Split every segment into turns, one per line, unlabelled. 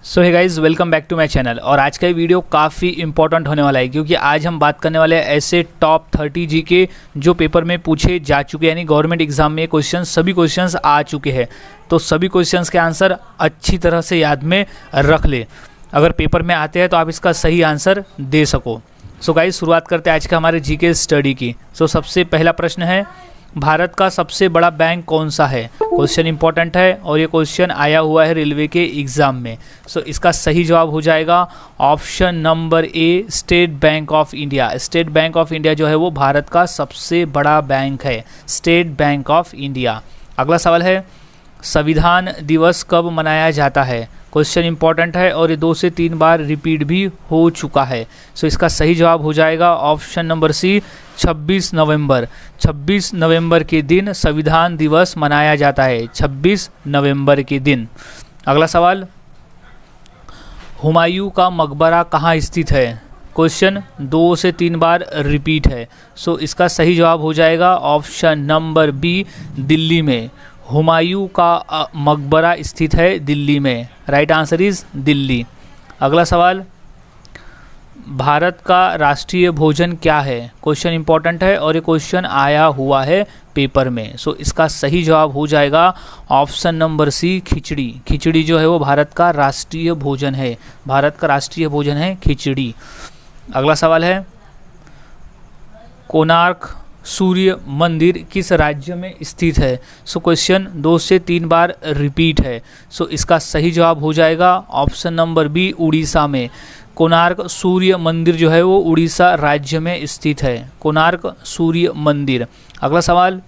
So hey guys, welcome back to my channel. और आज का ये वीडियो काफ़ी इंपॉर्टेंट होने वाला है क्योंकि आज हम बात करने वाले हैं ऐसे टॉप 30 जीके जो पेपर में पूछे जा चुके हैं, यानी गवर्नमेंट एग्जाम में क्वेश्चन सभी क्वेश्चंस आ चुके हैं। तो सभी क्वेश्चंस के आंसर अच्छी तरह से याद में रख ले, अगर पेपर में आते हैं तो आप इसका सही आंसर दे सको। सो गाइज, शुरुआत करते हैं आज का हमारे जीके स्टडी की। सो सबसे पहला प्रश्न है, भारत का सबसे बड़ा बैंक कौन सा है? क्वेश्चन इंपॉर्टेंट है और ये क्वेश्चन आया हुआ है रेलवे के एग्जाम में। सो इसका सही जवाब हो जाएगा option number A, state bank of India. State bank of India जो है वो भारत का सबसे बड़ा बैंक है, स्टेट बैंक ऑफ इंडिया। अगला सवाल है, संविधान दिवस कब मनाया जाता है? क्वेश्चन इंपॉर्टेंट है और ये 2 से 3 बार रिपीट भी हो चुका है। सो इसका सही जवाब हो जाएगा ऑप्शन नंबर सी, 26 नवंबर। 26 नवंबर के दिन संविधान दिवस मनाया जाता है, 26 नवंबर के दिन। अगला सवाल, हुमायूं का मकबरा कहाँ स्थित है? क्वेश्चन 2 से 3 बार रिपीट है। सो इसका सही जवाब हो जाएगा ऑप्शन नंबर बी, दिल्ली में। हुमायूं का मकबरा स्थित है दिल्ली में। Right answer is Delhi. अगला सवाल, भारत का राष्ट्रीय भोजन क्या है? क्वेश्चन इंपॉर्टेंट है और ये क्वेश्चन आया हुआ है पेपर में। सो इसका सही जवाब हो जाएगा ऑप्शन नंबर सी, खिचड़ी। खिचड़ी जो है वो भारत का राष्ट्रीय भोजन है। भारत का राष्ट्रीय भोजन है खिचड़ी। अगला सवाल है, कोणार्क सूर्य मंदिर किस राज्य में स्थित है? सो क्वेश्चन 2 से 3 बार रिपीट है। सो इसका सही जवाब हो जाएगा ऑप्शन नंबर बी, उड़ीसा में। कोणार्क सूर्य मंदिर जो है वो उड़ीसा राज्य में स्थित है, कोणार्क सूर्य मंदिर। अगला सवाल,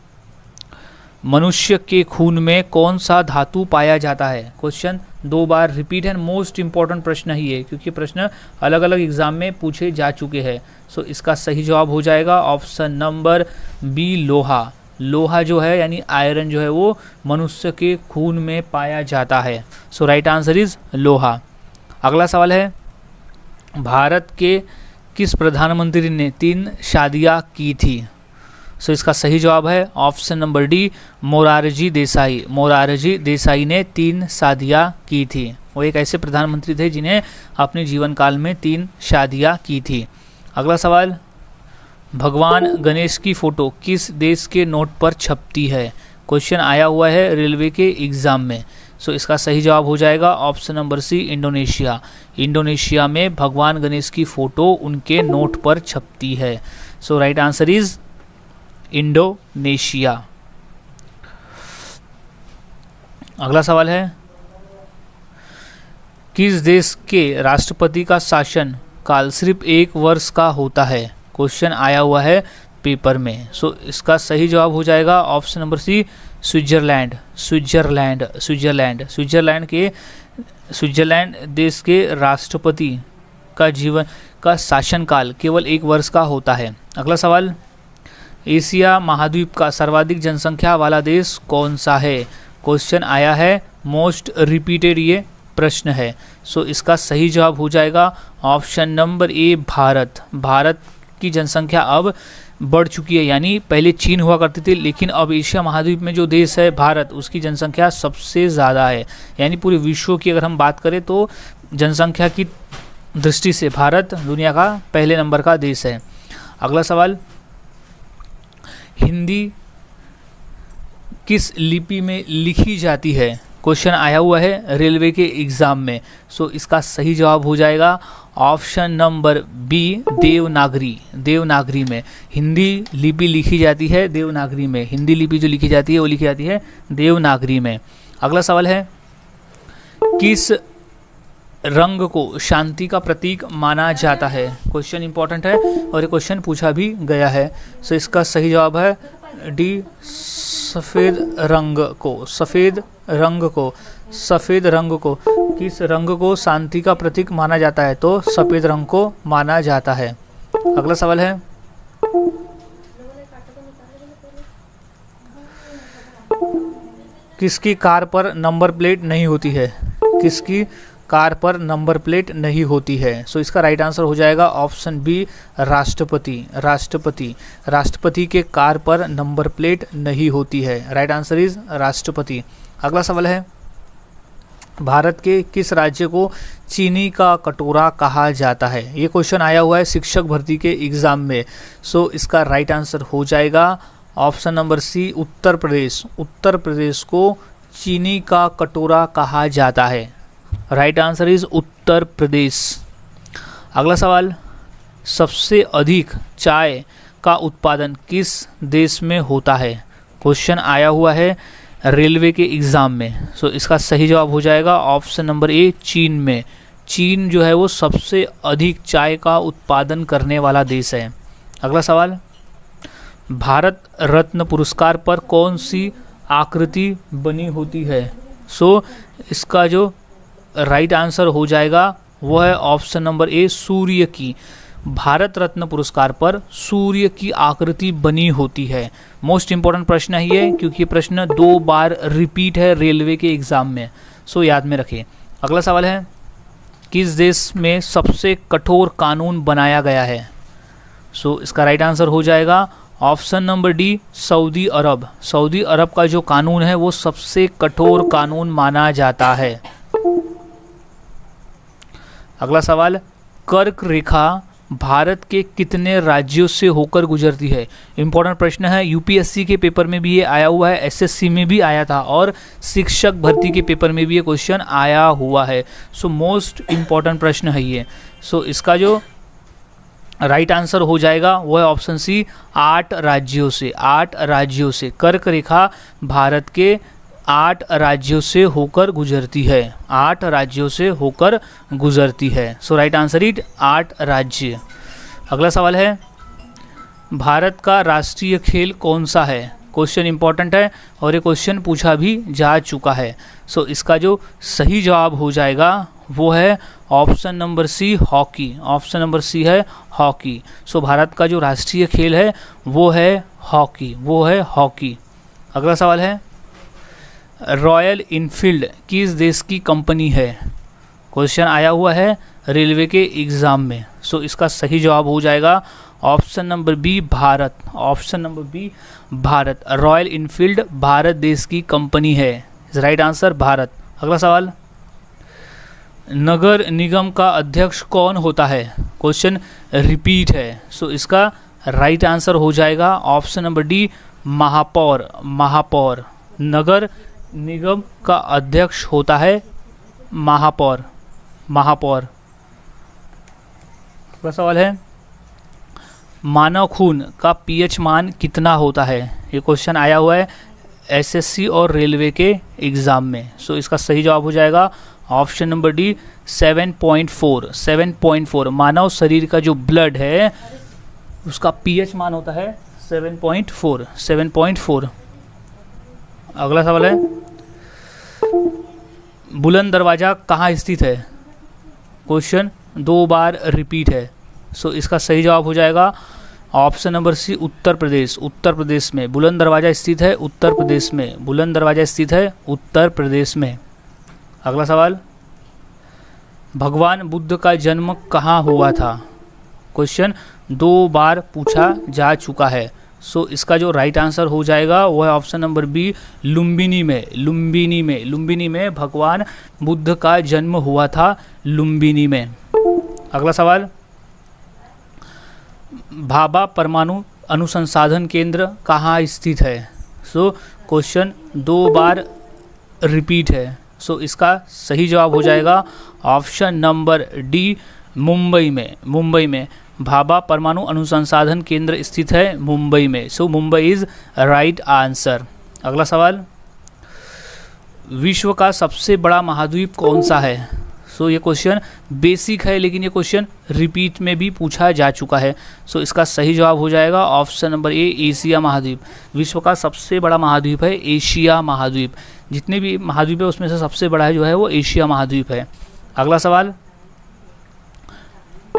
मनुष्य के खून में कौन सा धातु पाया जाता है? क्वेश्चन 2 बार रिपीट है। मोस्ट इंपॉर्टेंट प्रश्न ही है क्योंकि प्रश्न अलग अलग एग्जाम में पूछे जा चुके हैं। सो इसका सही जवाब हो जाएगा ऑप्शन नंबर बी, लोहा। लोहा जो है यानी आयरन जो है वो मनुष्य के खून में पाया जाता है। सो राइट आंसर इज लोहा। अगला सवाल है, भारत के किस प्रधानमंत्री ने 3 शादियाँ की थी? सो इसका सही जवाब है option number D, Morarji Desai. Morarji Desai ने 3 शादियाँ की थी। वो एक ऐसे प्रधानमंत्री थे जिन्हें अपने जीवन काल में 3 शादियाँ की थी। अगला सवाल, भगवान गणेश की फ़ोटो किस देश के नोट पर छपती है? क्वेश्चन आया हुआ है रेलवे के एग्ज़ाम में। सो इसका सही जवाब हो जाएगा option number C, Indonesia. Indonesia में भगवान गणेश की फ़ोटो उनके नोट पर छपती है। सो राइट आंसर इज़ इंडोनेशिया। अगला सवाल है, किस देश के राष्ट्रपति का शासन काल सिर्फ 1 वर्ष का होता है? क्वेश्चन आया हुआ है पेपर में। सो इसका सही जवाब हो जाएगा option number C, Switzerland. Switzerland Switzerland Switzerland देश के राष्ट्रपति का जीवन का शासनकाल केवल 1 वर्ष का होता है। अगला सवाल, एशिया महाद्वीप का सर्वाधिक जनसंख्या वाला देश कौन सा है? क्वेश्चन आया है, मोस्ट रिपीटेड ये प्रश्न है। सो इसका सही जवाब हो जाएगा option number A, Bharat. Bharat की जनसंख्या अब बढ़ चुकी है, यानी पहले चीन हुआ करती थी लेकिन अब एशिया महाद्वीप में जो देश है भारत, उसकी जनसंख्या सबसे ज़्यादा है। यानी पूरे विश्व की अगर हम बात करें तो जनसंख्या की दृष्टि से भारत दुनिया का पहले नंबर का देश है। अगला सवाल, हिंदी किस लिपि में लिखी जाती है? क्वेश्चन आया हुआ है रेलवे के एग्ज़ाम में। सो इसका सही जवाब हो जाएगा option number B, Devanagari. Devanagari में हिंदी लिपि लिखी जाती है, देवनागरी में। हिंदी लिपि जो लिखी जाती है वो लिखी जाती है देवनागरी में। अगला सवाल है, किस रंग को शांति का प्रतीक माना जाता है? क्वेश्चन इंपॉर्टेंट है और ये क्वेश्चन पूछा भी गया है। सो इसका सही जवाब है डी, सफ़ेद रंग को। सफ़ेद रंग को, सफ़ेद रंग को किस रंग को शांति का प्रतीक माना जाता है? तो सफ़ेद रंग को माना जाता है। अगला सवाल है, किसकी कार पर नंबर प्लेट नहीं होती है? किसकी कार पर नंबर प्लेट नहीं होती है? सो इसका राइट आंसर हो जाएगा ऑप्शन बी, राष्ट्रपति। राष्ट्रपति राष्ट्रपति के कार पर नंबर प्लेट नहीं होती है। राइट आंसर इज राष्ट्रपति। अगला सवाल है, भारत के किस राज्य को चीनी का कटोरा कहा जाता है? ये क्वेश्चन आया हुआ है शिक्षक भर्ती के एग्जाम में। सो इसका राइट आंसर हो जाएगा ऑप्शन नंबर सी, उत्तर प्रदेश। उत्तर प्रदेश को चीनी का कटोरा कहा जाता है। Right answer is Uttar Pradesh. अगला सवाल, सबसे अधिक चाय का उत्पादन किस देश में होता है? क्वेश्चन आया हुआ है रेलवे के एग्ज़ाम में। सो इसका सही जवाब हो जाएगा ऑप्शन नंबर ए, चीन में। चीन जो है वो सबसे अधिक चाय का उत्पादन करने वाला देश है। अगला सवाल, भारत रत्न पुरस्कार पर कौन सी आकृति बनी होती है? सो इसका जो राइट आंसर हो जाएगा वो है ऑप्शन नंबर ए, सूर्य की। भारत रत्न पुरस्कार पर सूर्य की आकृति बनी होती है। मोस्ट इंपॉर्टेंट प्रश्न है ये, क्योंकि ये प्रश्न 2 बार रिपीट है रेलवे के एग्जाम में। सो याद में रखें। अगला सवाल है, किस देश में सबसे कठोर कानून बनाया गया है? सो इसका राइट आंसर हो जाएगा ऑप्शन नंबर डी, सऊदी अरब। सऊदी अरब का जो कानून है वो सबसे कठोर कानून माना जाता है। अगला सवाल, कर्क रेखा भारत के कितने राज्यों से होकर गुजरती है? इंपॉर्टेंट प्रश्न है, यूपीएससी के पेपर में भी ये आया हुआ है, एसएससी में भी आया था और शिक्षक भर्ती के पेपर में भी ये क्वेश्चन आया हुआ है। सो मोस्ट इंपॉर्टेंट प्रश्न है ये। सो इसका जो राइट आंसर हो जाएगा वो है ऑप्शन सी, 8 राज्यों से। 8 राज्यों से कर्क रेखा भारत के 8 राज्यों से होकर गुजरती है। 8 राज्यों से होकर गुजरती है। सो राइट आंसर इट 8 राज्य। अगला सवाल है, भारत का राष्ट्रीय खेल कौन सा है? क्वेश्चन इंपॉर्टेंट है और ये क्वेश्चन पूछा भी जा चुका है। सो इसका जो सही जवाब हो जाएगा वो है option number C, hockey. Option number C है हॉकी। सो भारत का जो राष्ट्रीय खेल है वो है हॉकी, वो है हॉकी। अगला सवाल है, रॉयल इनफील्ड किस देश की कंपनी है? क्वेश्चन आया हुआ है रेलवे के एग्ज़ाम में। सो इसका सही जवाब हो जाएगा option number B, Bharat. Option number B, Bharat. Royal Enfield Bharat देश की कंपनी है। Right answer Bharat. अगला सवाल, नगर निगम का अध्यक्ष कौन होता है? क्वेश्चन रिपीट है। सो इसका राइट आंसर हो जाएगा ऑप्शन नंबर डी, महापौर। महापौर। नगर निगम का अध्यक्ष होता है महापौर। महापौर। अगला सवाल है, मानव खून का पीएच मान कितना होता है? ये क्वेश्चन आया हुआ है एसएससी और रेलवे के एग्ज़ाम में। सो इसका सही जवाब हो जाएगा ऑप्शन नंबर डी, 7.4। 7.4 मानव शरीर का जो ब्लड है उसका पीएच मान होता है 7.4। 7.4। अगला सवाल है, बुलंद दरवाज़ा कहाँ स्थित है? क्वेश्चन 2 बार रिपीट है। सो इसका सही जवाब हो जाएगा ऑप्शन नंबर सी, उत्तर प्रदेश। उत्तर प्रदेश में बुलंद दरवाज़ा स्थित है। उत्तर प्रदेश में बुलंद दरवाज़ा स्थित है उत्तर प्रदेश में। अगला सवाल, भगवान बुद्ध का जन्म कहाँ हुआ था? क्वेश्चन 2 बार पूछा जा चुका है। सो इसका जो राइट आंसर हो जाएगा वो है ऑप्शन नंबर बी, लुम्बिनी में। लुम्बिनी में। लुम्बिनी में भगवान बुद्ध का जन्म हुआ था, लुम्बिनी में। अगला सवाल, भाभा परमाणु अनुसंधान केंद्र कहाँ स्थित है? सो क्वेश्चन 2 बार रिपीट है। सो इसका सही जवाब हो जाएगा ऑप्शन नंबर डी, मुंबई में। मुंबई में भाभा परमाणु अनुसंधान केंद्र स्थित है मुंबई में। सो मुंबई इज राइट आंसर। अगला सवाल, विश्व का सबसे बड़ा महाद्वीप कौन सा है? सो ये क्वेश्चन बेसिक है लेकिन ये क्वेश्चन रिपीट में भी पूछा जा चुका है। सो इसका सही जवाब हो जाएगा ऑप्शन नंबर ए, एशिया महाद्वीप। विश्व का सबसे बड़ा महाद्वीप है एशिया महाद्वीप। जितने भी महाद्वीप है उसमें से सबसे बड़ा है जो है वो एशिया महाद्वीप है। अगला सवाल,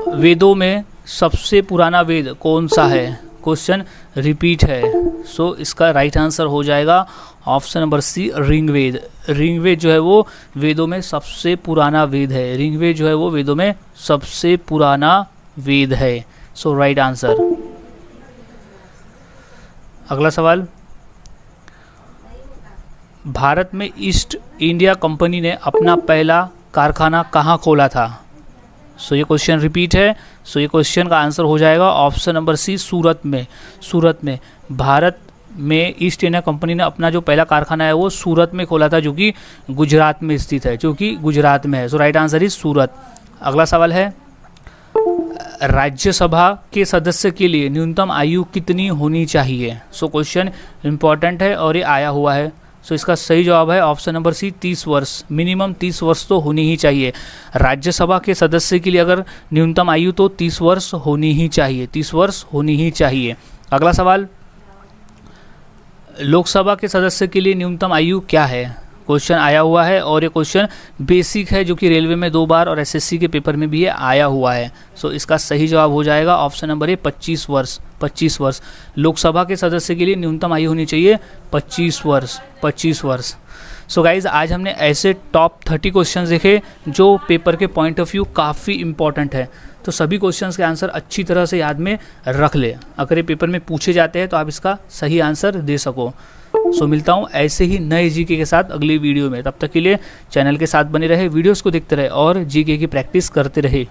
वेदों में सबसे पुराना वेद कौन सा है? क्वेश्चन रिपीट है। सो इसका राइट आंसर हो जाएगा option number C, Rigveda. Rigveda जो है वो वेदों में सबसे पुराना वेद है। ऋग्वेद जो है वो वेदों में सबसे पुराना वेद है। सो राइट आंसर। अगला सवाल, भारत में ईस्ट इंडिया कंपनी ने अपना पहला कारखाना कहाँ खोला था? सो ये क्वेश्चन रिपीट है। सो ये क्वेश्चन का आंसर हो जाएगा ऑप्शन नंबर सी, सूरत में। सूरत में भारत में ईस्ट इंडिया कंपनी ने अपना जो पहला कारखाना है वो सूरत में खोला था, जो कि गुजरात में स्थित है, जो कि गुजरात में है। सो राइट आंसर इज सूरत। अगला सवाल है, राज्यसभा के सदस्य के लिए न्यूनतम आयु कितनी होनी चाहिए? सो क्वेश्चन इंपॉर्टेंट है और ये आया हुआ है। सो इसका सही जवाब है ऑप्शन नंबर सी, 30 वर्ष। मिनिमम 30 वर्ष तो होनी ही चाहिए। राज्यसभा के सदस्य के लिए अगर न्यूनतम आयु तो 30 वर्ष होनी ही चाहिए, 30 वर्ष होनी ही चाहिए। अगला सवाल, लोकसभा के सदस्य के लिए न्यूनतम आयु क्या है? क्वेश्चन आया हुआ है और ये क्वेश्चन बेसिक है, जो कि रेलवे में 2 बार और एसएससी के पेपर में भी ये आया हुआ है। सो इसका सही जवाब हो जाएगा ऑप्शन नंबर ए, 25 वर्ष। 25 वर्ष लोकसभा के सदस्य के लिए न्यूनतम आयु होनी चाहिए 25 वर्ष। 25 वर्ष। सो गाइज, आज हमने ऐसे टॉप 30 क्वेश्चंस देखे जो पेपर के पॉइंट ऑफ व्यू काफ़ी इंपॉर्टेंट है। तो सभी क्वेश्चंस के आंसर अच्छी तरह से याद में रख ले, अगर ये पेपर में पूछे जाते हैं तो आप इसका सही आंसर दे सको। सो मिलता हूँ ऐसे ही नए जीके के साथ अगली वीडियो में। तब तक के लिए चैनल के साथ बने रहे, वीडियोस को देखते रहे और जीके की प्रैक्टिस करते रहे।